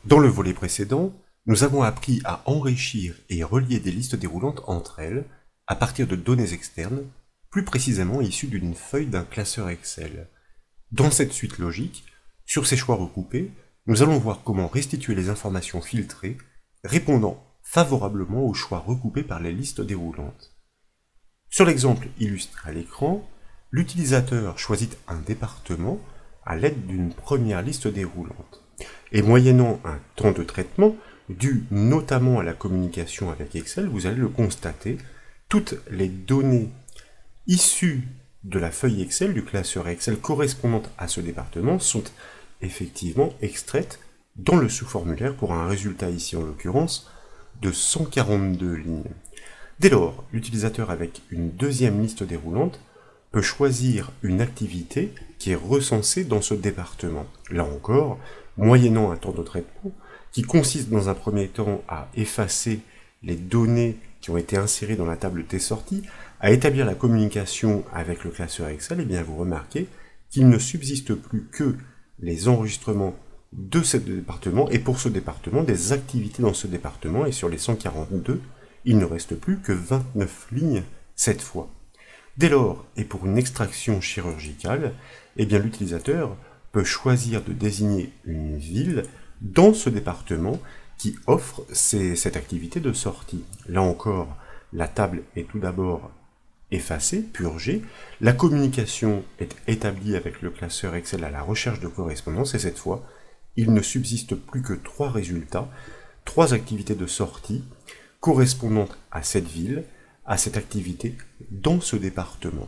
Dans le volet précédent, nous avons appris à enrichir et relier des listes déroulantes entre elles à partir de données externes, plus précisément issues d'une feuille d'un classeur Excel. Dans cette suite logique, sur ces choix recoupés, nous allons voir comment restituer les informations filtrées répondant favorablement aux choix recoupés par les listes déroulantes. Sur l'exemple illustré à l'écran, l'utilisateur choisit un département à l'aide d'une première liste déroulante. Et moyennant un temps de traitement, dû notamment à la communication avec Excel, vous allez le constater, toutes les données issues de la feuille Excel, du classeur Excel correspondante à ce département, sont effectivement extraites dans le sous-formulaire pour un résultat ici en l'occurrence de 142 lignes. Dès lors, l'utilisateur avec une deuxième liste déroulante peut choisir une activité qui est recensée dans ce département. Là encore, moyennant un temps de traitement, qui consiste dans un premier temps à effacer les données qui ont été insérées dans la table T-sortie, à établir la communication avec le classeur Excel, et bien vous remarquez qu'il ne subsiste plus que les enregistrements de ce département, et pour ce département, des activités dans ce département, et sur les 142, il ne reste plus que 29 lignes cette fois. Dès lors, et pour une extraction chirurgicale, eh bien l'utilisateur peut choisir de désigner une ville dans ce département qui offre cette activité de sortie. Là encore, la table est tout d'abord effacée, purgée, la communication est établie avec le classeur Excel à la recherche de correspondance, et cette fois, il ne subsiste plus que 3 résultats, 3 activités de sortie correspondantes à cette ville, à cette activité dans ce département.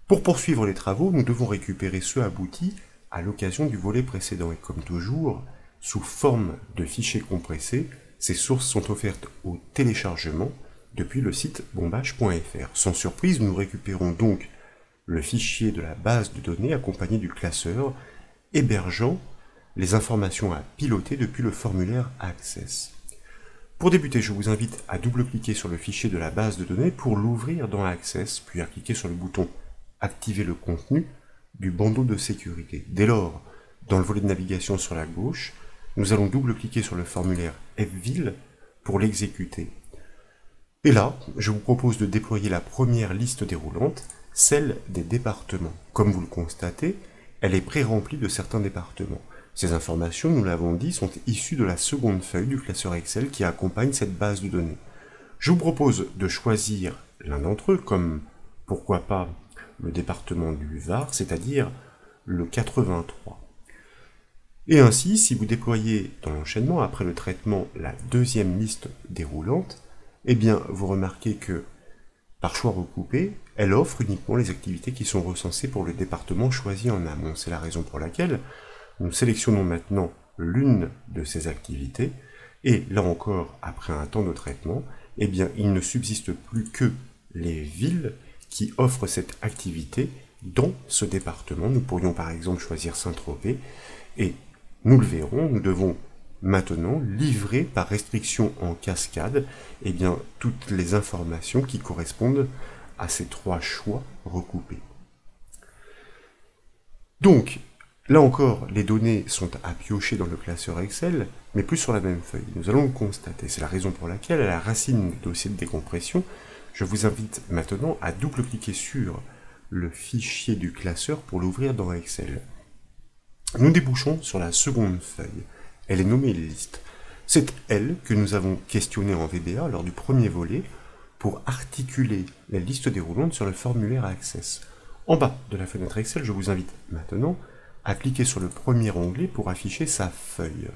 Pour poursuivre les travaux, nous devons récupérer ceux aboutis à l'occasion du volet précédent. Et comme toujours, sous forme de fichiers compressés, ces sources sont offertes au téléchargement depuis le site bombage.fr. Sans surprise, nous récupérons donc le fichier de la base de données accompagné du classeur hébergeant les informations à piloter depuis le formulaire Access. Pour débuter, je vous invite à double-cliquer sur le fichier de la base de données pour l'ouvrir dans Access, puis à cliquer sur le bouton « Activer le contenu » du bandeau de sécurité. Dès lors, dans le volet de navigation sur la gauche, nous allons double-cliquer sur le formulaire FVille pour l'exécuter. Et là, je vous propose de déployer la première liste déroulante, celle des départements. Comme vous le constatez, elle est pré-remplie de certains départements. Ces informations, nous l'avons dit, sont issues de la seconde feuille du classeur Excel qui accompagne cette base de données. Je vous propose de choisir l'un d'entre eux, comme pourquoi pas le département du Var, c'est-à-dire le 83. Et ainsi, si vous déployez dans l'enchaînement, après le traitement, la deuxième liste déroulante, eh bien, vous remarquez que, par choix recoupé, elle offre uniquement les activités qui sont recensées pour le département choisi en amont. C'est la raison pour laquelle nous sélectionnons maintenant l'une de ces activités, et là encore, après un temps de traitement, eh bien, il ne subsiste plus que les villes qui offrent cette activité dans ce département. Nous pourrions par exemple choisir Saint-Tropez, et nous le verrons, nous devons maintenant livrer par restriction en cascade eh bien, toutes les informations qui correspondent à ces 3 choix recoupés. Donc, là encore, les données sont à piocher dans le classeur Excel, mais plus sur la même feuille. Nous allons le constater. C'est la raison pour laquelle, à la racine du dossier de décompression, je vous invite maintenant à double-cliquer sur le fichier du classeur pour l'ouvrir dans Excel. Nous débouchons sur la seconde feuille. Elle est nommée liste. C'est elle que nous avons questionnée en VBA lors du premier volet pour articuler la liste déroulante sur le formulaire Access. En bas de la fenêtre Excel, je vous invite maintenant à cliquer sur le premier onglet pour afficher sa feuille.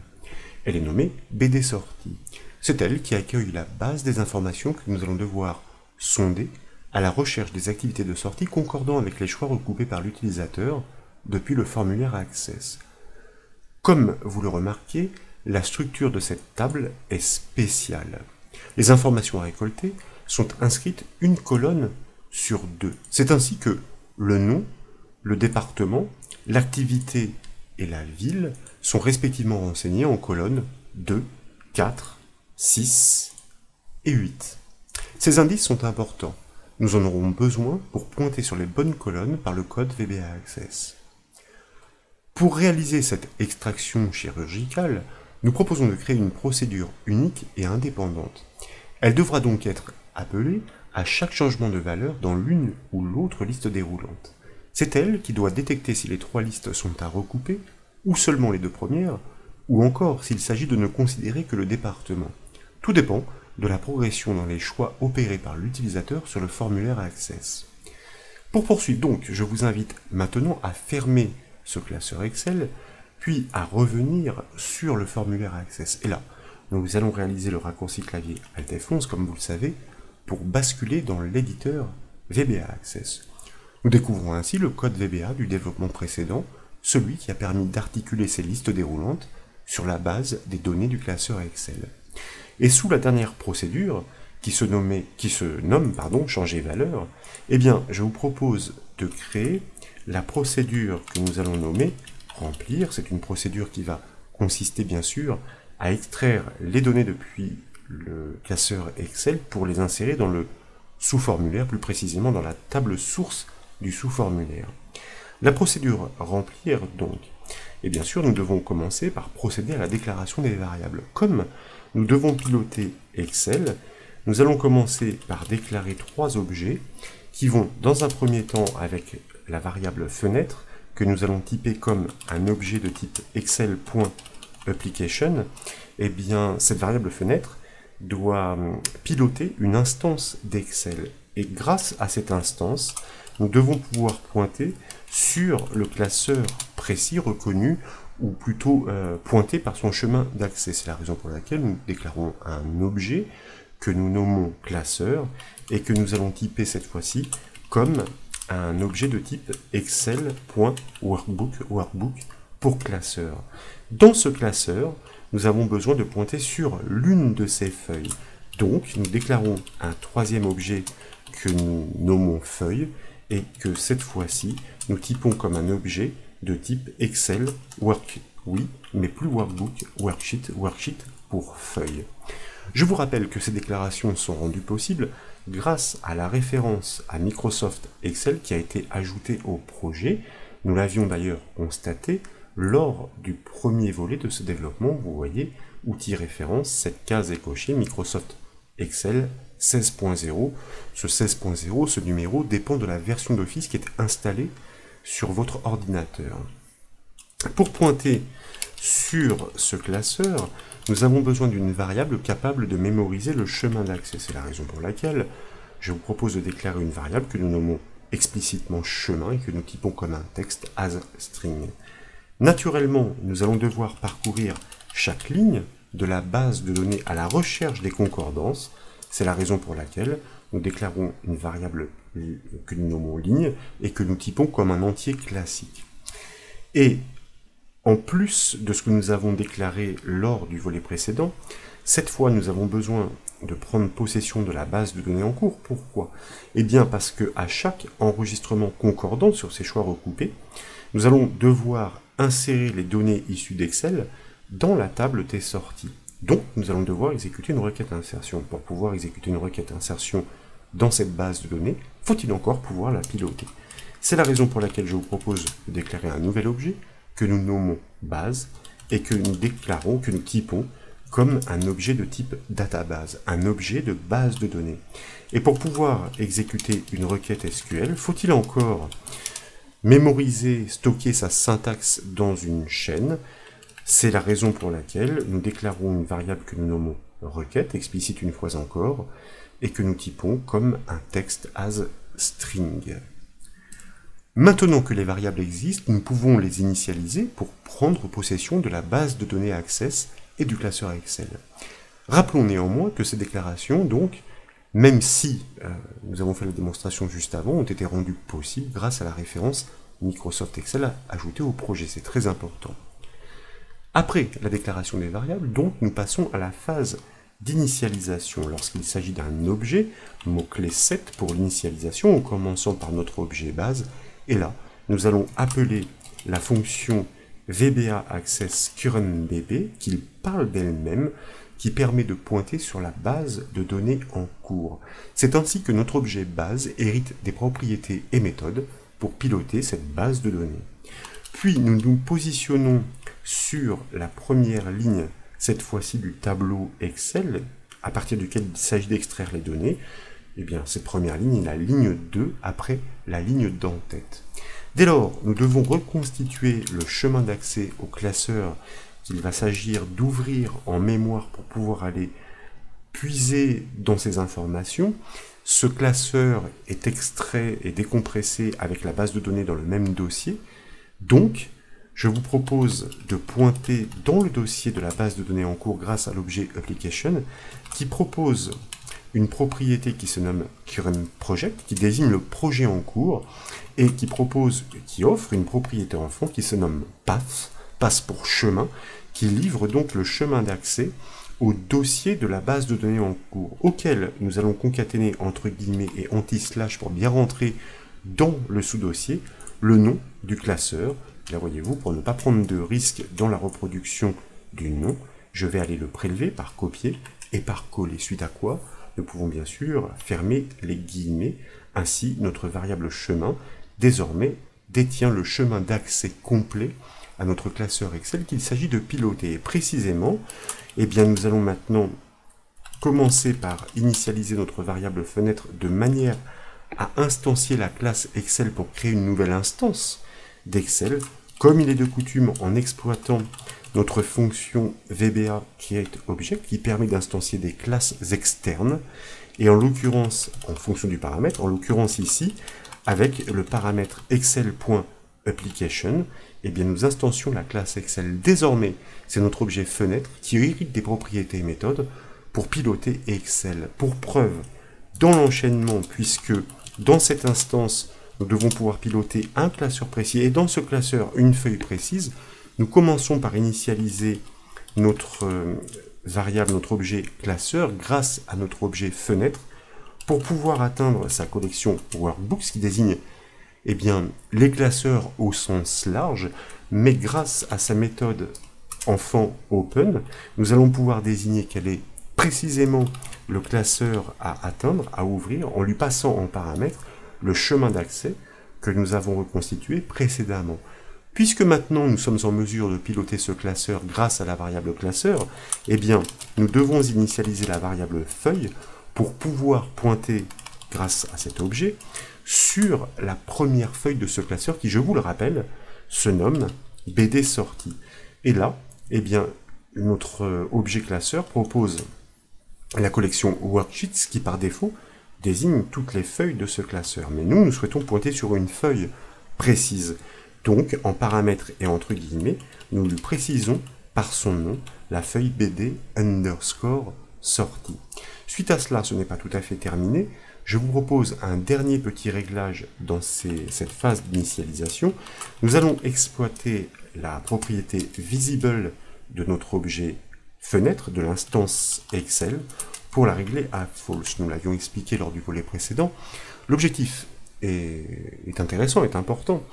Elle est nommée BD sortie. C'est elle qui accueille la base des informations que nous allons devoir sonder à la recherche des activités de sortie concordant avec les choix recoupés par l'utilisateur depuis le formulaire Access. Comme vous le remarquez, la structure de cette table est spéciale. Les informations à récolter sont inscrites une colonne sur 2. C'est ainsi que le nom, le département, l'activité et la ville sont respectivement renseignés en colonnes 2, 4, 6 et 8. Ces indices sont importants. Nous en aurons besoin pour pointer sur les bonnes colonnes par le code VBA Access. Pour réaliser cette extraction chirurgicale, nous proposons de créer une procédure unique et indépendante. Elle devra donc être appelée à chaque changement de valeur dans l'une ou l'autre liste déroulante. C'est elle qui doit détecter si les 3 listes sont à recouper, ou seulement les 2 premières, ou encore s'il s'agit de ne considérer que le département. Tout dépend de la progression dans les choix opérés par l'utilisateur sur le formulaire Access. Pour poursuivre donc, je vous invite maintenant à fermer ce classeur Excel, puis à revenir sur le formulaire Access. Et là, nous allons réaliser le raccourci clavier Alt F11, comme vous le savez, pour basculer dans l'éditeur VBA Access. Nous découvrons ainsi le code VBA du développement précédent, celui qui a permis d'articuler ces listes déroulantes sur la base des données du classeur Excel. Et sous la dernière procédure, qui se nomme changer valeur, eh bien, je vous propose de créer la procédure que nous allons nommer remplir. C'est une procédure qui va consister, bien sûr, à extraire les données depuis le classeur Excel pour les insérer dans le sous-formulaire, plus précisément dans la table source du sous-formulaire. La procédure remplir, donc, et bien sûr, nous devons commencer par procéder à la déclaration des variables. Comme nous devons piloter Excel, nous allons commencer par déclarer 3 objets qui vont, dans un premier temps, avec la variable fenêtre, que nous allons typer comme un objet de type Excel.application. Eh bien, cette variable fenêtre doit piloter une instance d'Excel. Et grâce à cette instance, nous devons pouvoir pointer sur le classeur précis reconnu, ou plutôt pointer par son chemin d'accès. C'est la raison pour laquelle nous déclarons un objet que nous nommons classeur et que nous allons typer cette fois-ci comme un objet de type Excel.workbook pour classeur. Dans ce classeur, nous avons besoin de pointer sur l'une de ces feuilles. Donc, nous déclarons un 3e objet que nous nommons feuille et que cette fois-ci, nous typons comme un objet de type Excel Work, oui, mais plus Workbook, Worksheet pour feuille. Je vous rappelle que ces déclarations sont rendues possibles grâce à la référence à Microsoft Excel qui a été ajoutée au projet. Nous l'avions d'ailleurs constaté lors du premier volet de ce développement. Vous voyez, outil référence, cette case est cochée, Microsoft Excel 16.0. Ce 16.0, ce numéro, dépend de la version d'Office qui est installée sur votre ordinateur. Pour pointer sur ce classeur, nous avons besoin d'une variable capable de mémoriser le chemin d'accès. C'est la raison pour laquelle je vous propose de déclarer une variable que nous nommons explicitement chemin et que nous typons comme un texte as string. Naturellement, nous allons devoir parcourir chaque ligne de la base de données à la recherche des concordances. C'est la raison pour laquelle nous déclarons une variable que nous nommons ligne et que nous typons comme un entier classique. Et en plus de ce que nous avons déclaré lors du volet précédent, cette fois nous avons besoin de prendre possession de la base de données en cours. Pourquoi? Eh bien parce qu'à chaque enregistrement concordant sur ces choix recoupés, nous allons devoir insérer les données issues d'Excel dans la table des sorties. Donc nous allons devoir exécuter une requête insertion. Pour pouvoir exécuter une requête insertion dans cette base de données, faut-il encore pouvoir la piloter? C'est la raison pour laquelle je vous propose de déclarer un nouvel objet que nous nommons base et que nous déclarons, que nous typons comme un objet de type database, un objet de base de données. Et pour pouvoir exécuter une requête SQL, faut-il encore mémoriser, stocker sa syntaxe dans une chaîne? C'est la raison pour laquelle nous déclarons une variable que nous nommons requête, explicite une fois encore, et que nous typons comme un texte as string. Maintenant que les variables existent, nous pouvons les initialiser pour prendre possession de la base de données Access et du classeur Excel. Rappelons néanmoins que ces déclarations, donc, même si nous avons fait la démonstration juste avant, ont été rendues possibles grâce à la référence Microsoft Excel ajoutée au projet. C'est très important. Après la déclaration des variables, donc, nous passons à la phase d'initialisation. Lorsqu'il s'agit d'un objet, mot-clé 7 pour l'initialisation, en commençant par notre objet base. Et là, nous allons appeler la fonction VBA Access CurrentDB, qui parle d'elle-même, qui permet de pointer sur la base de données en cours. C'est ainsi que notre objet base hérite des propriétés et méthodes pour piloter cette base de données. Puis nous nous positionnons sur la première ligne cette fois-ci du tableau Excel, à partir duquel il s'agit d'extraire les données, eh bien, cette première ligne est la ligne 2 après la ligne d'en-tête. Dès lors, nous devons reconstituer le chemin d'accès au classeur qu'il va s'agir d'ouvrir en mémoire pour pouvoir aller puiser dans ces informations. Ce classeur est extrait et décompressé avec la base de données dans le même dossier. Donc, je vous propose de pointer dans le dossier de la base de données en cours grâce à l'objet Application qui propose une propriété qui se nomme Current Project, qui désigne le projet en cours, et qui offre une propriété enfant qui se nomme Path, passe pour chemin, qui livre donc le chemin d'accès au dossier de la base de données en cours, auquel nous allons concaténer entre guillemets et anti-slash pour bien rentrer dans le sous-dossier le nom du classeur. Là, voyez-vous, pour ne pas prendre de risque dans la reproduction du nom, je vais aller le prélever par copier et par coller, suite à quoi nous pouvons bien sûr fermer les guillemets. Ainsi, notre variable chemin, désormais, détient le chemin d'accès complet à notre classeur Excel qu'il s'agit de piloter. Et précisément, eh bien, nous allons maintenant commencer par initialiser notre variable fenêtre de manière à instancier la classe Excel pour créer une nouvelle instance d'Excel, comme il est de coutume en exploitant notre fonction VBA create object qui permet d'instancier des classes externes, et en l'occurrence, en fonction du paramètre, en l'occurrence ici, avec le paramètre excel.application, eh bien nous instancions la classe Excel. Désormais, c'est notre objet fenêtre qui hérite des propriétés et méthodes pour piloter Excel. Pour preuve, dans l'enchaînement, puisque dans cette instance, nous devons pouvoir piloter un classeur précis, et dans ce classeur, une feuille précise, nous commençons par initialiser notre variable, notre objet classeur, grâce à notre objet fenêtre, pour pouvoir atteindre sa collection Workbooks, qui désigne eh bien, les classeurs au sens large, mais grâce à sa méthode enfant open, nous allons pouvoir désigner quel est précisément le classeur à atteindre, à ouvrir, en lui passant en paramètre le chemin d'accès que nous avons reconstitué précédemment. Puisque maintenant nous sommes en mesure de piloter ce classeur grâce à la variable classeur, eh bien, nous devons initialiser la variable feuille pour pouvoir pointer, grâce à cet objet, sur la première feuille de ce classeur qui, je vous le rappelle, se nomme BD sortie. Et là, eh bien, notre objet classeur propose la collection Worksheets qui, par défaut, désigne toutes les feuilles de ce classeur. Mais nous souhaitons pointer sur une feuille précise. Donc, en paramètres et entre guillemets, nous lui précisons par son nom la feuille BD underscore sortie. Suite à cela, ce n'est pas tout à fait terminé. Je vous propose un dernier petit réglage dans cette phase d'initialisation. Nous allons exploiter la propriété visible de notre objet fenêtre de l'instance Excel pour la régler à false. Nous l'avions expliqué lors du volet précédent. L'objectif est intéressant, est important.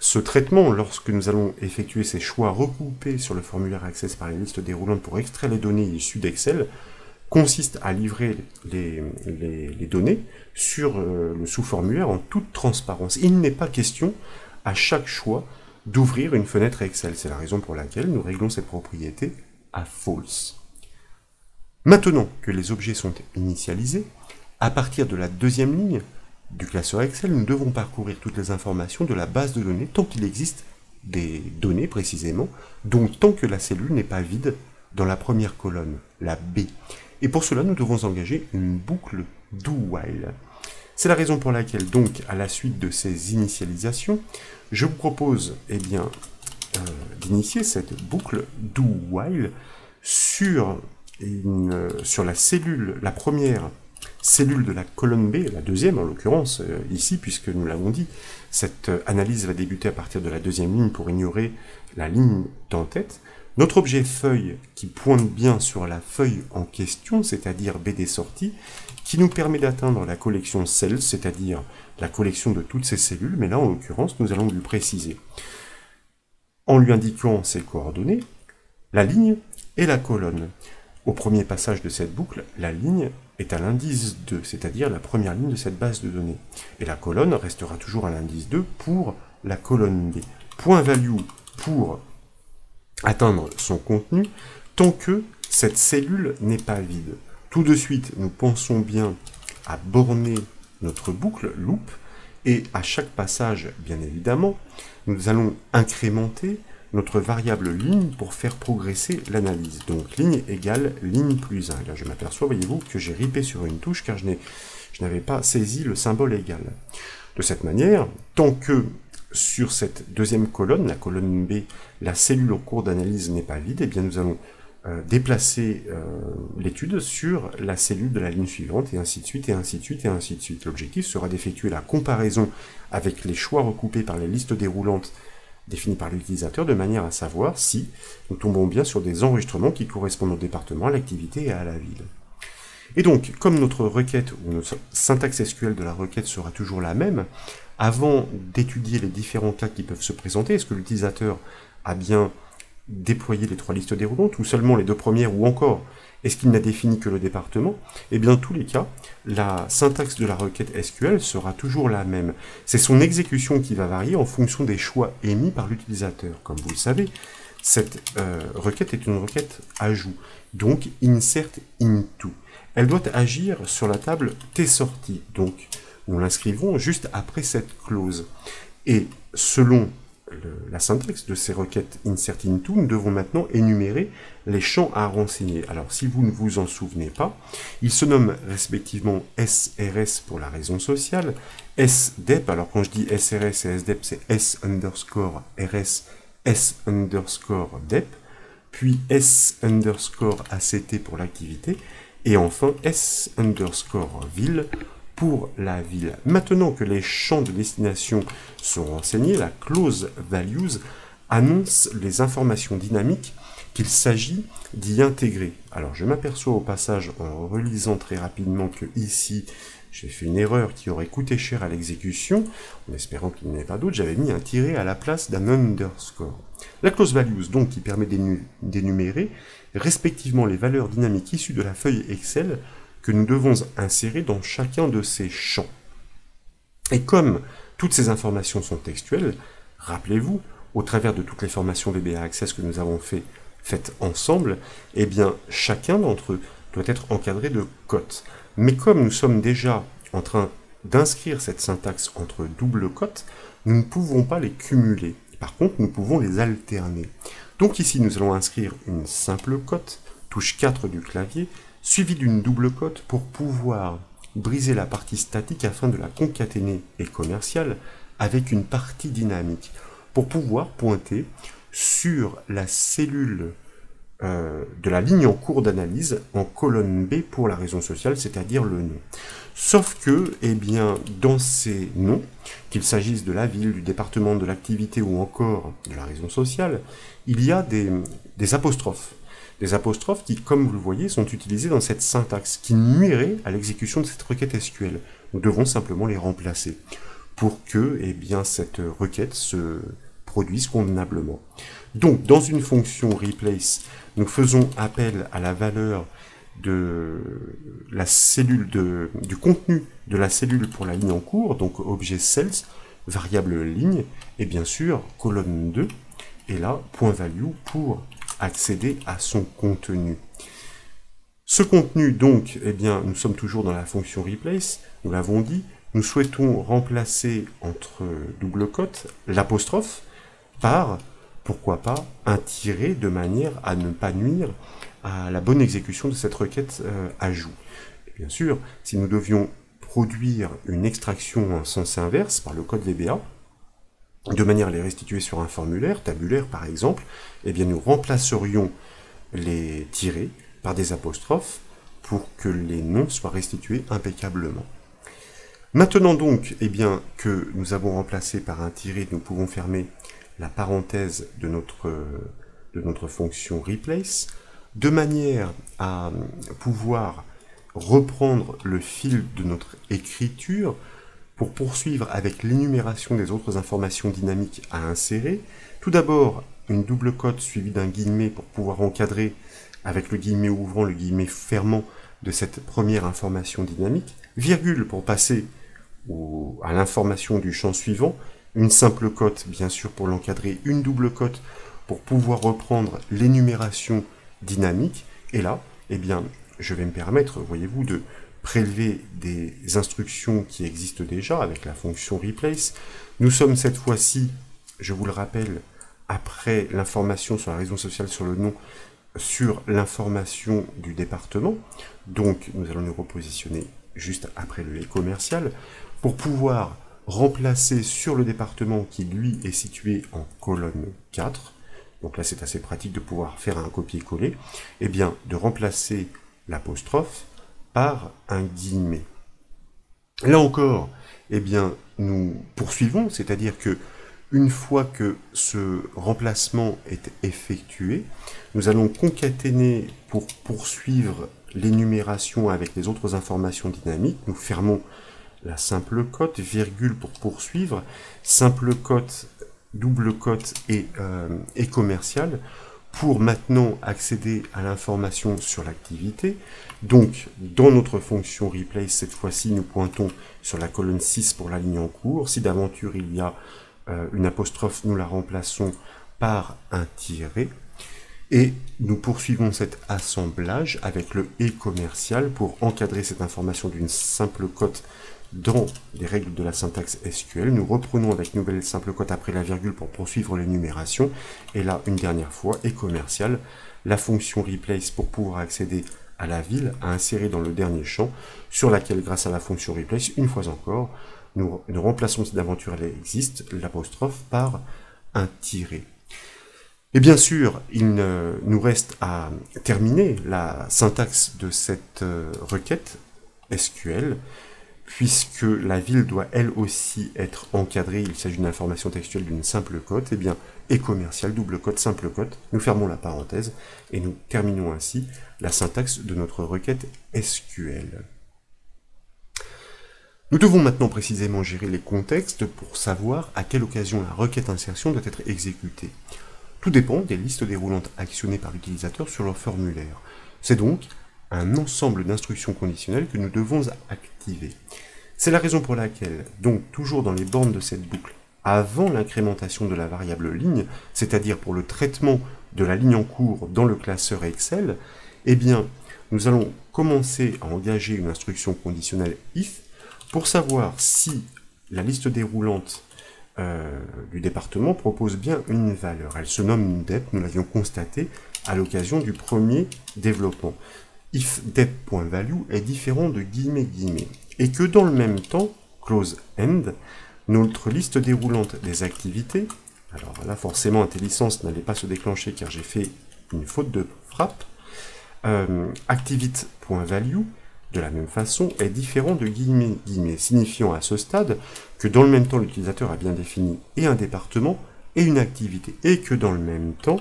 Ce traitement, lorsque nous allons effectuer ces choix recoupés sur le formulaire Access par les listes déroulantes pour extraire les données issues d'Excel, consiste à livrer les données sur le sous-formulaire en toute transparence. Il n'est pas question, à chaque choix, d'ouvrir une fenêtre Excel. C'est la raison pour laquelle nous réglons cette propriété à false. Maintenant que les objets sont initialisés, à partir de la deuxième ligne du classeur Excel, nous devons parcourir toutes les informations de la base de données tant qu'il existe des données précisément, donc tant que la cellule n'est pas vide dans la première colonne, la B. Et pour cela, nous devons engager une boucle do-while. C'est la raison pour laquelle, donc, à la suite de ces initialisations, je vous propose d'initier cette boucle do-while sur la cellule, la première cellule de la colonne B, la deuxième en l'occurrence, ici, puisque nous l'avons dit, cette analyse va débuter à partir de la deuxième ligne pour ignorer la ligne d'en-tête. Notre objet feuille qui pointe bien sur la feuille en question, c'est-à-dire BD sortie, qui nous permet d'atteindre la collection cells, c'est-à-dire la collection de toutes ces cellules, mais là en l'occurrence nous allons lui préciser, en lui indiquant ses coordonnées, la ligne et la colonne. Au premier passage de cette boucle, la ligne est à l'indice 2, c'est-à-dire la première ligne de cette base de données. Et la colonne restera toujours à l'indice 2 pour la colonne B. Point value pour atteindre son contenu, tant que cette cellule n'est pas vide. Tout de suite, nous pensons bien à borner notre boucle, loop, et à chaque passage, bien évidemment, nous allons incrémenter notre variable ligne pour faire progresser l'analyse. Donc ligne égale ligne plus 1. Et là, je m'aperçois, voyez-vous, que j'ai ripé sur une touche car je n'avais pas saisi le symbole égal. De cette manière, tant que sur cette deuxième colonne, la colonne B, la cellule en cours d'analyse n'est pas vide, eh bien nous allons déplacer l'étude sur la cellule de la ligne suivante, et ainsi de suite, et ainsi de suite, et ainsi de suite. L'objectif sera d'effectuer la comparaison avec les choix recoupés par les listes déroulantes définies par l'utilisateur, de manière à savoir si nous tombons bien sur des enregistrements qui correspondent au département, à l'activité et à la ville. Et donc, comme notre requête, ou notre syntaxe SQL de la requête sera toujours la même, avant d'étudier les différents cas qui peuvent se présenter, est-ce que l'utilisateur a bien déployer les 3 listes déroulantes, ou seulement les 2 premières, ou encore, est-ce qu'il n'a défini que le département? Eh bien, dans tous les cas, la syntaxe de la requête SQL sera toujours la même. C'est son exécution qui va varier en fonction des choix émis par l'utilisateur. Comme vous le savez, cette requête est une requête ajout, donc insert into. Elle doit agir sur la table tsortie, donc nous l'inscrivons juste après cette clause. Et selon la syntaxe de ces requêtes insert into, nous devons maintenant énumérer les champs à renseigner. Alors, si vous ne vous en souvenez pas, ils se nomment respectivement SRS pour la raison sociale, SDEP, alors quand je dis SRS et SDEP, c'est S underscore RS, S underscore DEP, puis S underscore ACT pour l'activité, et enfin S underscore ville pour la ville. Maintenant que les champs de destination sont renseignés, la clause values annonce les informations dynamiques qu'il s'agit d'y intégrer. Alors je m'aperçois au passage en relisant très rapidement que ici j'ai fait une erreur qui aurait coûté cher à l'exécution, en espérant qu'il n'y en ait pas d'autre, j'avais mis un tiret à la place d'un underscore. La clause values donc qui permet d'énumérer respectivement les valeurs dynamiques issues de la feuille Excel que nous devons insérer dans chacun de ces champs. Et comme toutes ces informations sont textuelles, rappelez-vous, au travers de toutes les formations VBA Access que nous avons faites ensemble, eh bien, chacun d'entre eux doit être encadré de cotes. Mais comme nous sommes déjà en train d'inscrire cette syntaxe entre double cotes, nous ne pouvons pas les cumuler. Par contre, nous pouvons les alterner. Donc ici, nous allons inscrire une simple cote, touche 4 du clavier, suivi d'une double cote pour pouvoir briser la partie statique afin de la concaténer et commerciale avec une partie dynamique, pour pouvoir pointer sur la cellule de la ligne en cours d'analyse en colonne B pour la raison sociale, c'est-à-dire le nom. Sauf que, eh bien, dans ces noms, qu'il s'agisse de la ville, du département, de l'activité ou encore de la raison sociale, il y a des apostrophes. Des apostrophes qui, comme vous le voyez, sont utilisées dans cette syntaxe, qui nuirait à l'exécution de cette requête SQL. Nous devons simplement les remplacer pour que eh bien, cette requête se produise convenablement. Donc, dans une fonction replace, nous faisons appel à la valeur de la cellule du contenu de la cellule pour la ligne en cours, donc objet cells, variable ligne, et bien sûr, colonne 2, et là, point value pour accéder à son contenu. Ce contenu, donc, eh bien, nous sommes toujours dans la fonction replace, nous l'avons dit, nous souhaitons remplacer entre double cote l'apostrophe par, pourquoi pas, un tiret de manière à ne pas nuire à la bonne exécution de cette requête ajout. Et bien sûr, si nous devions produire une extraction en sens inverse par le code VBA, de manière à les restituer sur un formulaire, tabulaire par exemple, eh bien nous remplacerions les tirets par des apostrophes pour que les noms soient restitués impeccablement. Maintenant donc, eh bien, que nous avons remplacé par un tiret, nous pouvons fermer la parenthèse de notre fonction replace, de manière à pouvoir reprendre le fil de notre écriture pour poursuivre avec l'énumération des autres informations dynamiques à insérer. Tout d'abord, une double cote suivie d'un guillemet pour pouvoir encadrer avec le guillemet ouvrant, le guillemet fermant de cette première information dynamique, virgule pour passer à l'information du champ suivant, une simple cote bien sûr pour l'encadrer, une double cote pour pouvoir reprendre l'énumération dynamique. Et là, eh bien, je vais me permettre, voyez-vous, de prélever des instructions qui existent déjà avec la fonction replace. Nous sommes cette fois-ci, je vous le rappelle, après l'information sur la raison sociale, sur le nom, sur l'information du département. Donc, nous allons nous repositionner juste après le et commercial pour pouvoir remplacer sur le département qui, lui, est situé en colonne 4. Donc là, c'est assez pratique de pouvoir faire un copier-coller. Eh bien, de remplacer l'apostrophe par un guillemet. Là encore, eh bien, nous poursuivons, c'est-à-dire que une fois que ce remplacement est effectué, nous allons concaténer pour poursuivre l'énumération avec les autres informations dynamiques. Nous fermons la simple cote, virgule pour poursuivre, simple cote, double cote et commercial pour maintenant accéder à l'information sur l'activité. Donc, dans notre fonction replace, cette fois-ci, nous pointons sur la colonne 6 pour la ligne en cours. Si d'aventure il y a une apostrophe, nous la remplaçons par un tiret. Et nous poursuivons cet assemblage avec le et commercial pour encadrer cette information d'une simple cote dans les règles de la syntaxe SQL. Nous reprenons avec nouvelle simple cote après la virgule pour poursuivre l'énumération. Et là, une dernière fois, et commercial, la fonction replace pour pouvoir accéder à la ville à insérer dans le dernier champ, sur laquelle, grâce à la fonction replace, une fois encore, nous remplaçons si d'aventure elle existe, l'apostrophe par un tiret. Et bien sûr, il nous reste à terminer la syntaxe de cette requête SQL, puisque la ville doit elle aussi être encadrée. Il s'agit d'une information textuelle d'une simple cote. Eh bien, et commercial, double cote, simple cote. Nous fermons la parenthèse et nous terminons ainsi la syntaxe de notre requête SQL. Nous devons maintenant précisément gérer les contextes pour savoir à quelle occasion la requête insertion doit être exécutée. Tout dépend des listes déroulantes actionnées par l'utilisateur sur leur formulaire. C'est donc un ensemble d'instructions conditionnelles que nous devons activer. C'est la raison pour laquelle, donc toujours dans les bornes de cette boucle, avant l'incrémentation de la variable ligne, c'est-à-dire pour le traitement de la ligne en cours dans le classeur Excel, eh bien, nous allons commencer à engager une instruction conditionnelle if pour savoir si la liste déroulante du département propose bien une valeur. Elle se nomme dep, nous l'avions constaté à l'occasion du premier développement. If dep.value est différent de guillemets, et que dans le même temps, close end, notre liste déroulante des activités, alors là forcément IntelliSense n'allait pas se déclencher car j'ai fait une faute de frappe, activite.value, de la même façon, est différent de guillemets, signifiant à ce stade que dans le même temps, l'utilisateur a bien défini et un département et une activité, et que dans le même temps,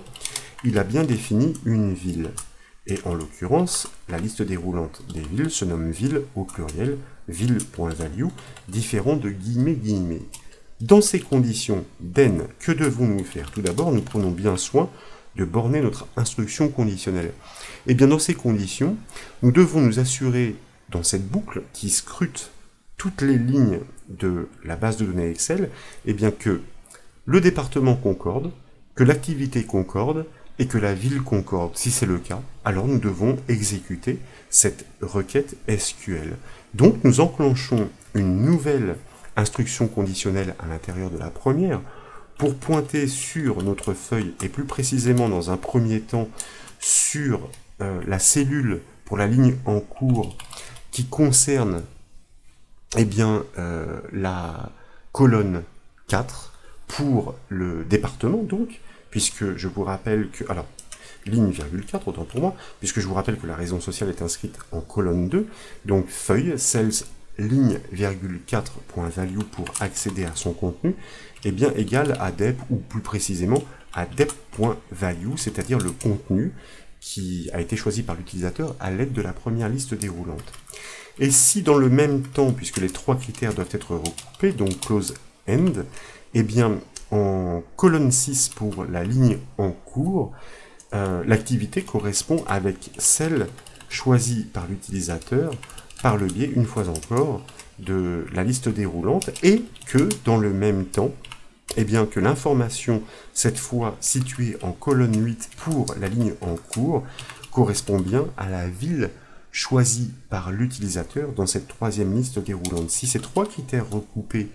il a bien défini une ville. Et en l'occurrence, la liste déroulante des villes se nomme ville au pluriel, ville.value, différent de guillemets. Dans ces conditions, then, que devons-nous faire? Tout d'abord, nous prenons bien soin de borner notre instruction conditionnelle. Et bien dans ces conditions, nous devons nous assurer, dans cette boucle qui scrute toutes les lignes de la base de données Excel, et bien que le département concorde, que l'activité concorde, et que la ville concorde. Si c'est le cas, alors nous devons exécuter cette requête SQL. Donc nous enclenchons une nouvelle instruction conditionnelle à l'intérieur de la première, pour pointer sur notre feuille, et plus précisément dans un premier temps, sur la cellule pour la ligne en cours qui concerne eh bien, la colonne 4 pour le département, donc, puisque je vous rappelle que... Alors, ligne virgule 4, autant pour moi, puisque je vous rappelle que la raison sociale est inscrite en colonne 2, donc feuille, cells, ligne virgule 4.value pour accéder à son contenu, est bien égal à dep, ou plus précisément à dep.value, c'est-à-dire le contenu qui a été choisi par l'utilisateur à l'aide de la première liste déroulante. Et si dans le même temps, puisque les trois critères doivent être recoupés, donc close end, eh bien en colonne 6 pour la ligne en cours, l'activité correspond avec celle choisie par l'utilisateur par le biais, une fois encore, de la liste déroulante, et que dans le même temps, eh bien, que l'information, cette fois située en colonne 8 pour la ligne en cours, correspond bien à la ville choisie par l'utilisateur dans cette troisième liste déroulante. Si ces trois critères recoupés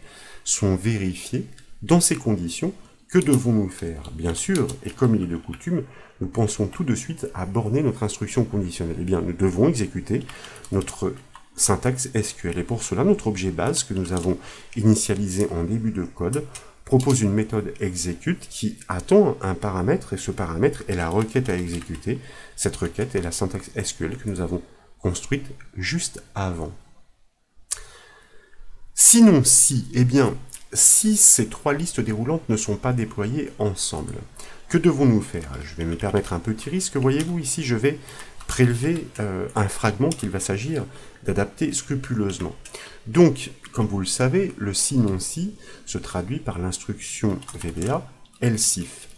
sont vérifiés, dans ces conditions, que devons-nous faire? Bien sûr, et comme il est de coutume, nous pensons tout de suite à borner notre instruction conditionnelle. Eh bien, nous devons exécuter notre syntaxe SQL. Et pour cela, notre objet base que nous avons initialisé en début de code propose une méthode execute qui attend un paramètre, et ce paramètre est la requête à exécuter. Cette requête est la syntaxe SQL que nous avons construite juste avant. Sinon, eh bien, si ces trois listes déroulantes ne sont pas déployées ensemble, que devons-nous faire? Je vais me permettre un petit risque. Voyez-vous, ici, je vais prélever un fragment qu'il va s'agir d'adapter scrupuleusement. Donc, comme vous le savez, le si-non-si se traduit par l'instruction VBA else-if.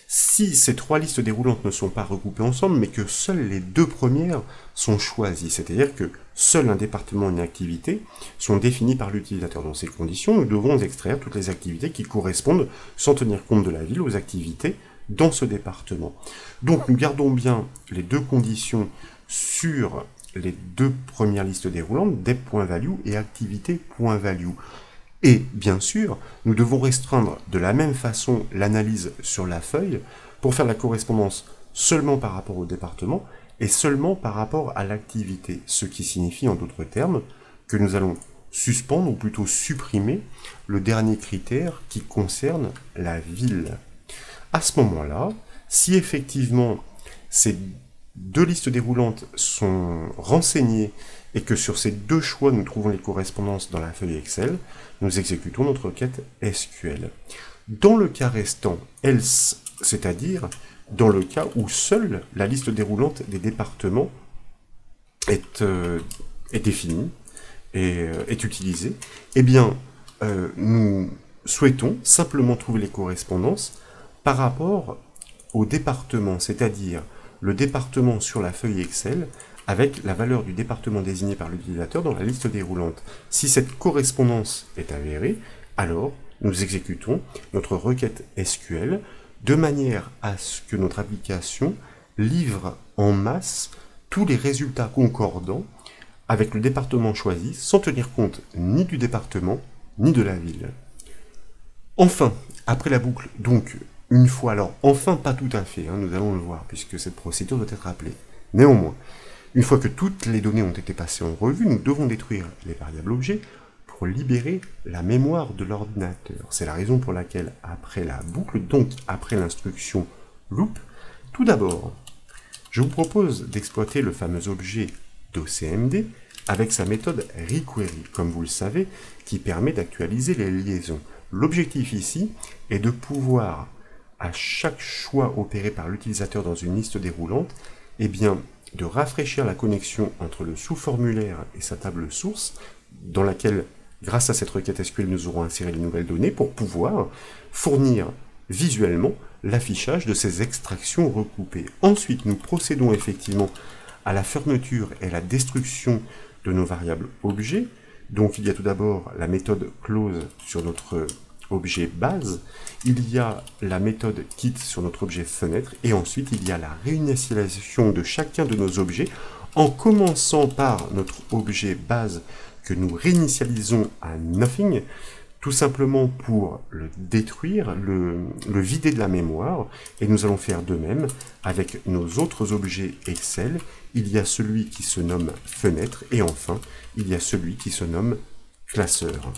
Si ces trois listes déroulantes ne sont pas recoupées ensemble, mais que seules les deux premières sont choisies, c'est-à-dire que seul un département et une activité sont définis par l'utilisateur. Dans ces conditions, nous devons extraire toutes les activités qui correspondent, sans tenir compte de la ville, aux activités dans ce département. Donc nous gardons bien les deux conditions sur les deux premières listes déroulantes, dep.value et activité.value. Et bien sûr, nous devons restreindre de la même façon l'analyse sur la feuille pour faire la correspondance seulement par rapport au département et seulement par rapport à l'activité, ce qui signifie en d'autres termes que nous allons suspendre ou plutôt supprimer le dernier critère qui concerne la ville. À ce moment-là, si effectivement ces deux listes déroulantes sont renseignées et que sur ces deux choix nous trouvons les correspondances dans la feuille Excel, nous exécutons notre requête SQL. Dans le cas restant, else, c'est-à-dire dans le cas où seule la liste déroulante des départements est définie et est utilisée, eh bien, nous souhaitons simplement trouver les correspondances par rapport au département, c'est-à-dire le département sur la feuille Excel avec la valeur du département désigné par l'utilisateur dans la liste déroulante. Si cette correspondance est avérée, alors nous exécutons notre requête SQL de manière à ce que notre application livre en masse tous les résultats concordants avec le département choisi, sans tenir compte ni du département, ni de la ville. Enfin, après la boucle, donc, une fois, alors, enfin, pas tout à fait, nous allons le voir, puisque cette procédure doit être appelée. Néanmoins, une fois que toutes les données ont été passées en revue, nous devons détruire les variables objets pour libérer la mémoire de l'ordinateur. C'est la raison pour laquelle, après la boucle, donc après l'instruction loop, tout d'abord, je vous propose d'exploiter le fameux objet d'OCMD avec sa méthode requery, comme vous le savez, qui permet d'actualiser les liaisons. L'objectif ici est de pouvoir, à chaque choix opéré par l'utilisateur dans une liste déroulante, eh bien, de rafraîchir la connexion entre le sous-formulaire et sa table source, dans laquelle, grâce à cette requête SQL, nous aurons inséré les nouvelles données pour pouvoir fournir visuellement l'affichage de ces extractions recoupées. Ensuite, nous procédons effectivement à la fermeture et à la destruction de nos variables objets. Donc, il y a tout d'abord la méthode close sur notre objet base, il y a la méthode quitte sur notre objet fenêtre, et ensuite il y a la réinitialisation de chacun de nos objets, en commençant par notre objet base que nous réinitialisons à nothing, tout simplement pour le détruire, le vider de la mémoire, et nous allons faire de même avec nos autres objets Excel. Il y a celui qui se nomme fenêtre, et enfin, il y a celui qui se nomme classeur.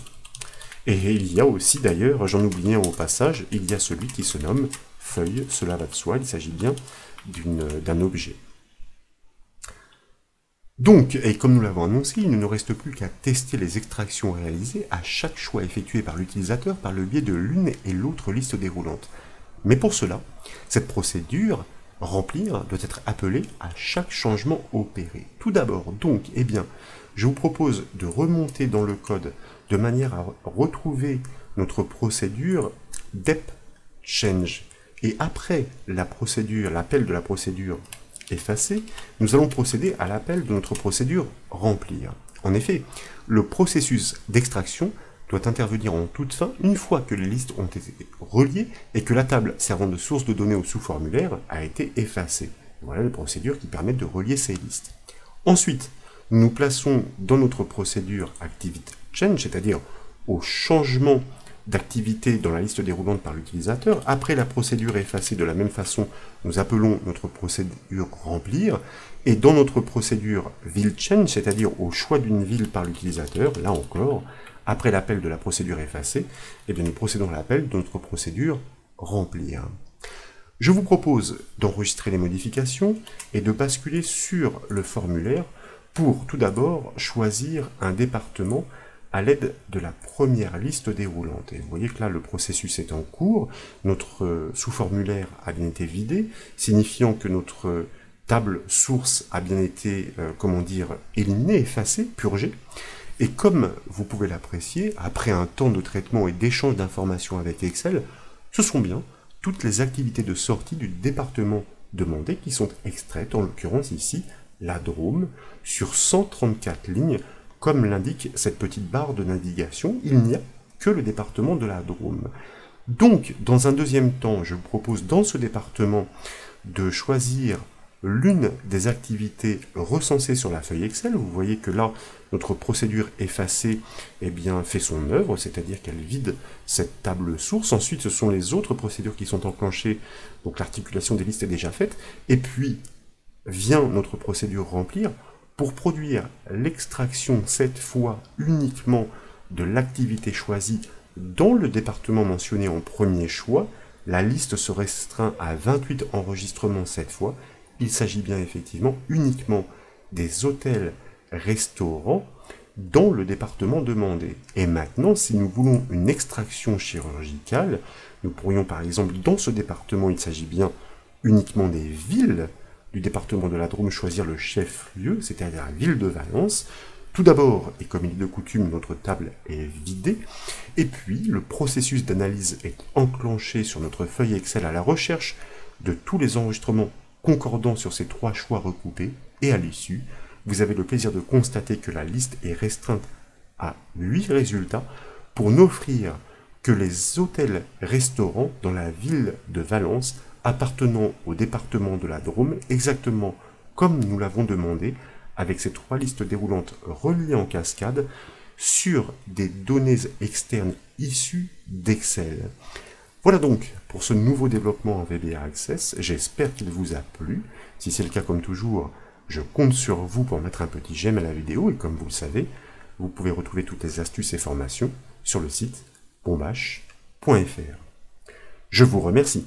Et il y a aussi d'ailleurs, j'en oubliais un au passage, il y a celui qui se nomme feuille, cela va de soi, il s'agit bien d'un objet. Donc, et comme nous l'avons annoncé, il ne nous reste plus qu'à tester les extractions réalisées à chaque choix effectué par l'utilisateur par le biais de l'une et l'autre liste déroulante. Mais pour cela, cette procédure, remplir, doit être appelée à chaque changement opéré. Tout d'abord, donc, eh bien, je vous propose de remonter dans le code de manière à retrouver notre procédure dep change. Et après la procédure, l'appel de la procédure effacée, nous allons procéder à l'appel de notre procédure remplir. En effet, le processus d'extraction doit intervenir en toute fin, une fois que les listes ont été reliées et que la table servant de source de données au sous-formulaire a été effacée. Voilà les procédures qui permettent de relier ces listes. Ensuite, nous plaçons dans notre procédure ActivityChange, c'est-à-dire au changement d'activité dans la liste déroulante par l'utilisateur. Après la procédure effacée, de la même façon, nous appelons notre procédure remplir. Et dans notre procédure ViewChange, c'est-à-dire au choix d'une ville par l'utilisateur, là encore, après l'appel de la procédure effacée, eh bien nous procédons à l'appel de notre procédure remplir. Je vous propose d'enregistrer les modifications et de basculer sur le formulaire pour tout d'abord choisir un département à l'aide de la première liste déroulante. Et vous voyez que là, le processus est en cours. Notre sous-formulaire a bien été vidé, signifiant que notre table source a bien été, éliminée, effacée, purgée. Et comme vous pouvez l'apprécier, après un temps de traitement et d'échange d'informations avec Excel, ce sont bien toutes les activités de sortie du département demandé qui sont extraites, en l'occurrence ici, la Drôme, sur 134 lignes. Comme l'indique cette petite barre de navigation, il n'y a que le département de la Drôme. Donc, dans un deuxième temps, je vous propose dans ce département de choisir l'une des activités recensées sur la feuille Excel. Vous voyez que là, notre procédure effacée fait son œuvre, c'est-à-dire qu'elle vide cette table source. Ensuite, ce sont les autres procédures qui sont enclenchées, donc l'articulation des listes est déjà faite. Et puis, vient notre procédure remplir pour produire l'extraction, cette fois uniquement, de l'activité choisie dans le département mentionné en premier choix. La liste se restreint à 28 enregistrements cette fois. Il s'agit bien effectivement uniquement des hôtels-restaurants dans le département demandé. Et maintenant, si nous voulons une extraction chirurgicale, nous pourrions par exemple, dans ce département, il s'agit bien uniquement des villes du département de la Drôme, choisir le chef-lieu, c'est-à-dire la ville de Valence. Tout d'abord, et comme il est de coutume, notre table est vidée, et puis le processus d'analyse est enclenché sur notre feuille Excel à la recherche de tous les enregistrements concordants sur ces trois choix recoupés, et à l'issue, vous avez le plaisir de constater que la liste est restreinte à 8 résultats pour n'offrir que les hôtels-restaurants dans la ville de Valence appartenant au département de la Drôme, exactement comme nous l'avons demandé, avec ces trois listes déroulantes reliées en cascade sur des données externes issues d'Excel. Voilà donc pour ce nouveau développement en VBA Access, j'espère qu'il vous a plu. Si c'est le cas, comme toujours, je compte sur vous pour mettre un petit j'aime à la vidéo, et comme vous le savez, vous pouvez retrouver toutes les astuces et formations sur le site bombache.fr. Je vous remercie.